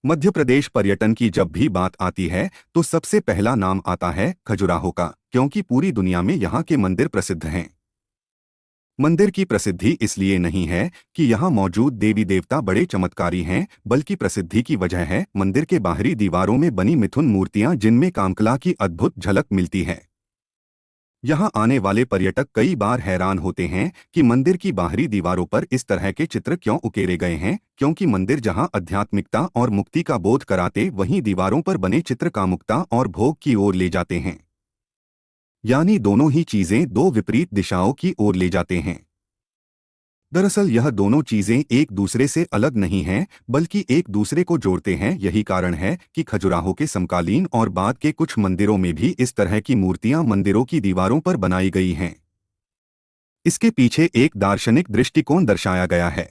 मध्य प्रदेश पर्यटन की जब भी बात आती है तो सबसे पहला नाम आता है खजुराहो का, क्योंकि पूरी दुनिया में यहाँ के मंदिर प्रसिद्ध हैं। मंदिर की प्रसिद्धि इसलिए नहीं है कि यहाँ मौजूद देवी देवता बड़े चमत्कारी हैं, बल्कि प्रसिद्धि की वजह है मंदिर के बाहरी दीवारों में बनी मिथुन मूर्तियाँ, जिनमें कामकला की अद्भुत झलक मिलती है। यहाँ आने वाले पर्यटक कई बार हैरान होते हैं कि मंदिर की बाहरी दीवारों पर इस तरह के चित्र क्यों उकेरे गए हैं, क्योंकि मंदिर जहाँ आध्यात्मिकता और मुक्ति का बोध कराते, वहीं दीवारों पर बने चित्र कामुकता और भोग की ओर ले जाते हैं। यानी दोनों ही चीजें दो विपरीत दिशाओं की ओर ले जाते हैं। दरअसल यह दोनों चीजें एक दूसरे से अलग नहीं हैं, बल्कि एक दूसरे को जोड़ते हैं। यही कारण है कि खजुराहो के समकालीन और बाद के कुछ मंदिरों में भी इस तरह की मूर्तियां मंदिरों की दीवारों पर बनाई गई हैं। इसके पीछे एक दार्शनिक दृष्टिकोण दर्शाया गया है।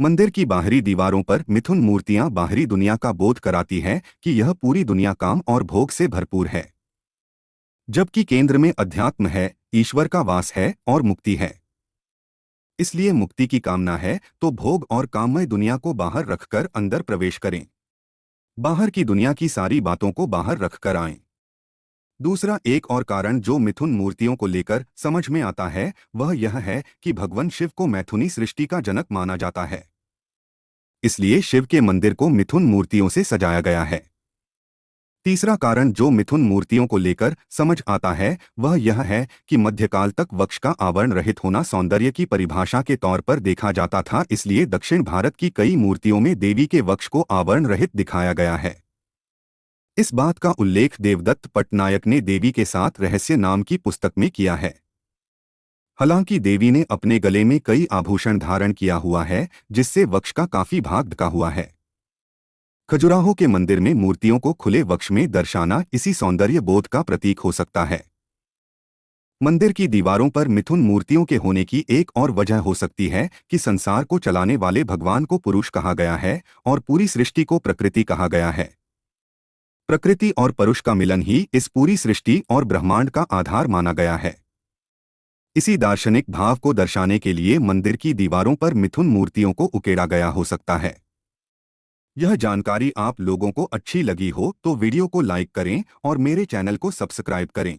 मंदिर की बाहरी दीवारों पर मिथुन मूर्तियां बाहरी दुनिया का बोध कराती है कि यह पूरी दुनिया काम और भोग से भरपूर है, जबकि केंद्र में अध्यात्म है, ईश्वर का वास है और मुक्ति है। इसलिए मुक्ति की कामना है तो भोग और काममय दुनिया को बाहर रखकर अंदर प्रवेश करें। बाहर की दुनिया की सारी बातों को बाहर रखकर आएं। दूसरा एक और कारण जो मिथुन मूर्तियों को लेकर समझ में आता है वह यह है कि भगवान शिव को मैथुनी सृष्टि का जनक माना जाता है। इसलिए शिव के मंदिर को मिथुन मूर्तियों से सजाया गया है। तीसरा कारण जो मिथुन मूर्तियों को लेकर समझ आता है वह यह है कि मध्यकाल तक वक्ष का आवरण रहित होना सौंदर्य की परिभाषा के तौर पर देखा जाता था। इसलिए दक्षिण भारत की कई मूर्तियों में देवी के वक्ष को आवरण रहित दिखाया गया है। इस बात का उल्लेख देवदत्त पटनायक ने देवी के साथ रहस्य नाम की पुस्तक में किया है। हालांकि देवी ने अपने गले में कई आभूषण धारण किया हुआ है, जिससे वक्ष का काफी भाग ढका हुआ है। खजुराहो के मंदिर में मूर्तियों को खुले वक्ष में दर्शाना इसी सौंदर्य बोध का प्रतीक हो सकता है। मंदिर की दीवारों पर मिथुन मूर्तियों के होने की एक और वजह हो सकती है कि संसार को चलाने वाले भगवान को पुरुष कहा गया है और पूरी सृष्टि को प्रकृति कहा गया है। प्रकृति और पुरुष का मिलन ही इस पूरी सृष्टि और ब्रह्मांड का आधार माना गया है। इसी दार्शनिक भाव को दर्शाने के लिए मंदिर की दीवारों पर मिथुन मूर्तियों को उकेरा गया हो सकता है। यह जानकारी आप लोगों को अच्छी लगी हो तो वीडियो को लाइक करें और मेरे चैनल को सब्सक्राइब करें।